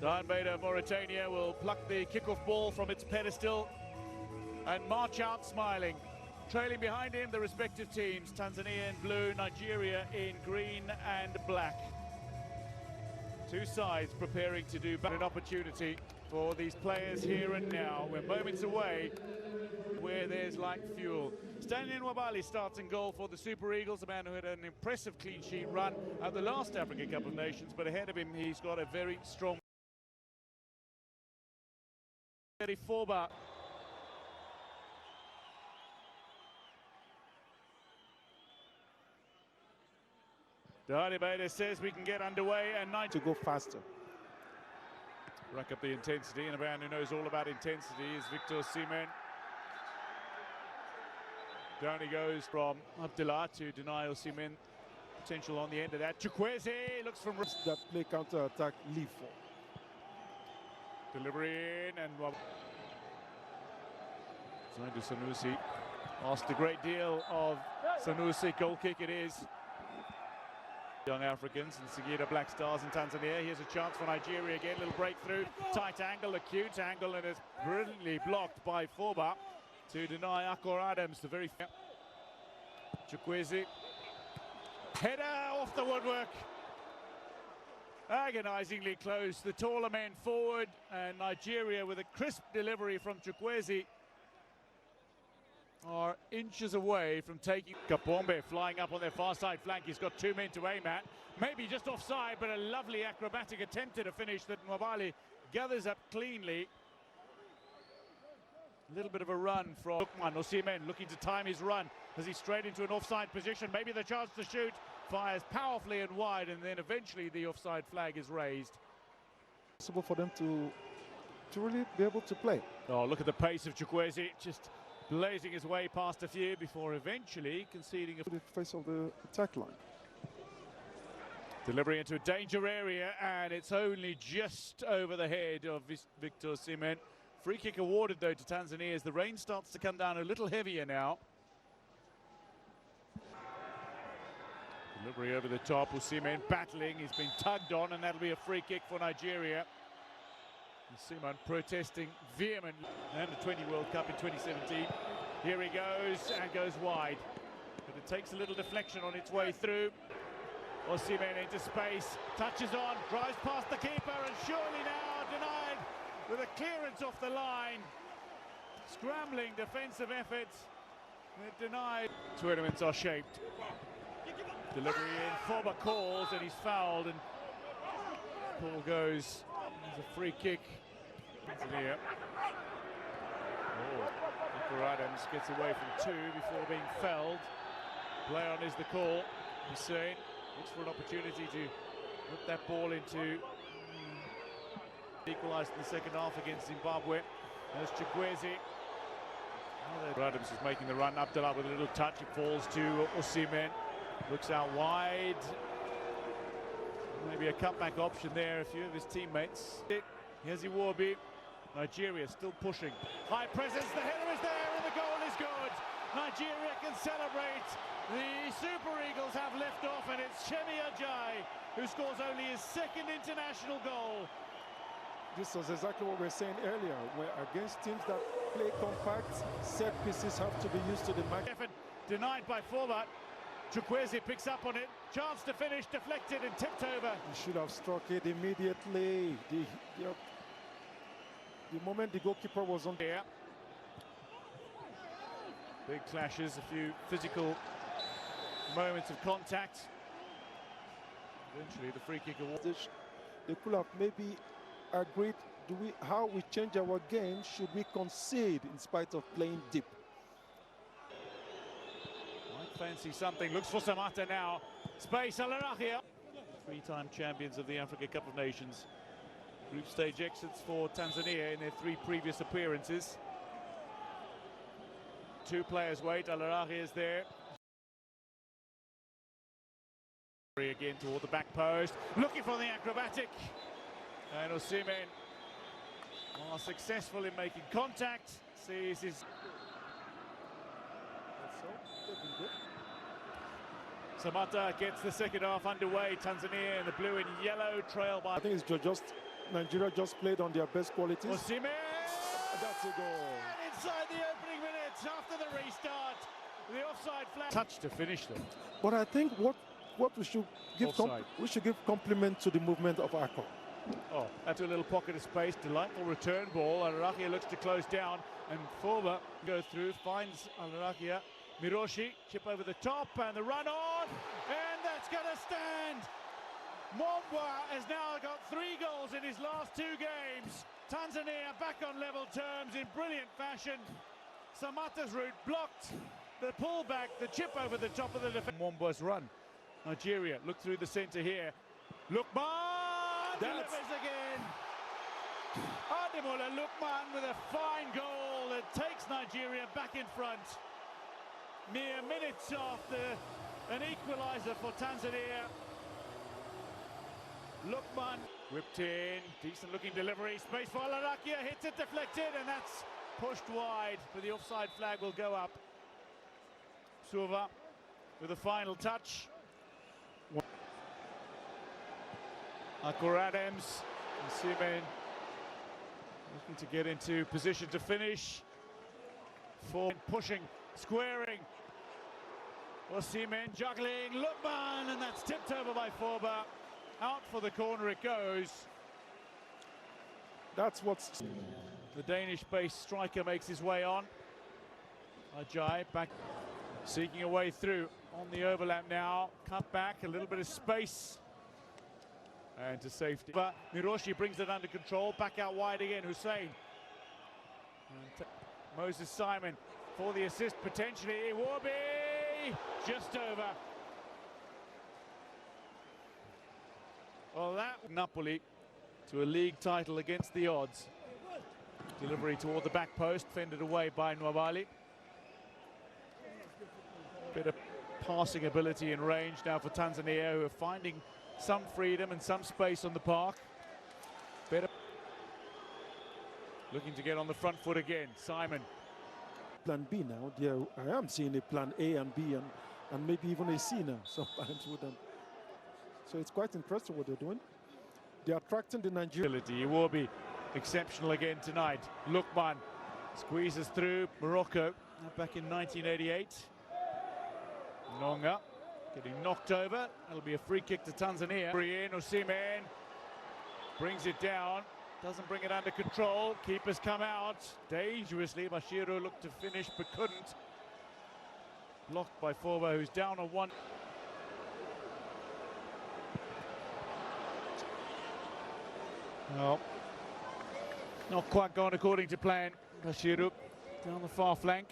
The handmaid of Mauritania will pluck the kickoff ball from its pedestal and march out smiling. Trailing behind him, the respective teams, Tanzania in blue, Nigeria in green and black. Two sides preparing to do an opportunity for these players here and now. We're moments away where there's like fuel. Stanley Nwabali starts in goal for the Super Eagles, a man who had an impressive clean sheet run at the last African Cup of Nations, but ahead of him he's got a very strong Foba. The Haribeda says we can get underway and to go faster. Rack up the intensity, and a man who knows all about intensity is Victor Osimhen. Down he goes from Abdullah to deny Osimhen potential on the end of that. Chukwueze looks from that play counter attack leave for. Delivery in and Zaindu Sanusi asked a great deal of Sanusi. Goal kick it is. Young Africans and Singida Black Stars in Tanzania. Here's a chance for Nigeria again. Little breakthrough. Tight angle, acute angle, and it's brilliantly blocked by Foba to deny Akor Adams. The very Chukwueze. Header off the woodwork. Agonizingly close. The taller men forward, and Nigeria with a crisp delivery from Chukwueze are inches away from taking. Kapombe flying up on their far side flank. He's got two men to aim at. Maybe just offside, but a lovely acrobatic attempt at a finish that Nwabali gathers up cleanly. A little bit of a run from Osimhen looking to time his run as he's straight into an offside position. Maybe the chance to shoot. Fires powerfully and wide, and then eventually the offside flag is raised. Possible for them to really be able to play. Oh, look at the pace of Chukwueze, just blazing his way past a few before eventually conceding a the face of the attack line. Delivery into a danger area, and it's only just over the head of Victor Osimhen. Free kick awarded though to Tanzania as the rain starts to come down a little heavier now. Delivery over the top, Osimhen battling, he's been tugged on, and that'll be a free kick for Nigeria. Osimhen protesting vehemently. And the 20 World Cup in 2017. Here he goes, and goes wide. But it takes a little deflection on its way through. Osimhen into space, touches on, drives past the keeper, and surely now denied with a clearance off the line. Scrambling defensive efforts, denied. Tournaments are shaped. Delivery in, Foba calls, and he's fouled, and ball goes. There's a free kick. Tanzania. Akor Adams gets away from two before being felled. Play on is the call. Hussein looks for an opportunity to put that ball into equalised in the second half against Zimbabwe. There's Chukwueze. Adams is making the run. Abdullah with a little touch. It falls to Osimhen. Looks out wide. Maybe a cutback option there, a few of his teammates. Here's Iwobi. Nigeria still pushing. High presence, the header is there, and the goal is good. Nigeria can celebrate. The Super Eagles have left off, and it's Shemi Ajayi who scores only his second international goal. This was exactly what we were saying earlier, where against teams that play compact, set pieces have to be used to the max. Denied by Foba. Chukwueze picks up on it. Chance to finish, deflected and tipped over. He should have struck it immediately. The moment the goalkeeper was on here. Big clashes, a few physical moments of contact. Eventually the free kick award. They could have maybe agreed, how we change our game, should we concede in spite of playing deep? Fancy something, looks for Samata now. Space, Alarahia. Three-time champions of the Africa Cup of Nations. Group stage exits for Tanzania in their three previous appearances. Two players wait, Alarahia is there. Again toward the back post, looking for the acrobatic. And Osimhen are successful in making contact. Sees his... Samata gets the second half underway. Tanzania in the blue and yellow trail by... I think it's just Nigeria just played on their best qualities. Osimhen! That's a goal. Inside the opening minutes after the restart. The offside flag. Touch to finish them. But I think what we should give compliment to the movement of Akko. Oh, that's a little pocket of space. Delightful return ball. Al-Rakia looks to close down, and Forba goes through, finds Al-Rakia. Miroshi, chip over the top, and the run on, and that's going to stand. Mwamba has now got 3 goals in his last 2 games. Tanzania back on level terms in brilliant fashion. Samata's route blocked. The pullback, the chip over the top of the defence. Mwamba's run. Nigeria look through the centre here. Lukman delivers again. Ademola Lukman with a fine goal that takes Nigeria back in front. Mere minutes after an equaliser for Tanzania. Lukman whipped in, decent looking delivery, space for Al-Rakia, hits it, deflected, and that's pushed wide, but the offside flag will go up. Suva with a final touch. Akor Adams, Osimhen looking to get into position to finish. For pushing, squaring. Osimhen juggling, Lukman, and that's tipped over by Forba. Out for the corner it goes. That's what's... The Danish-based striker makes his way on. Ajay back, seeking a way through on the overlap now. Cut back, a little bit of space. And to safety. But Miroshi brings it under control. Back out wide again, Hussein. And Moses Simon for the assist potentially. Iwobi just over. Well, that Napoli to a league title against the odds. Delivery toward the back post, fended away by Nwabali. Bit of passing ability and range now for Tanzania, who are finding some freedom and some space on the park. Looking to get on the front foot again. Simon. Plan B now. There, I am seeing a plan A and B and maybe even a C now sometimes with them. So it's quite interesting what they're doing. They're attracting the Nigerian. Iwobi exceptional again tonight. Lukman squeezes through Morocco back in 1988. Nonga getting knocked over. That'll be a free kick to Tanzania. Osimhen brings it down. Doesn't bring it under control. Keepers come out dangerously. Bashiru looked to finish but couldn't. Blocked by Forba, who's down on 1. Well, not quite gone according to plan. Bashiru down the far flank.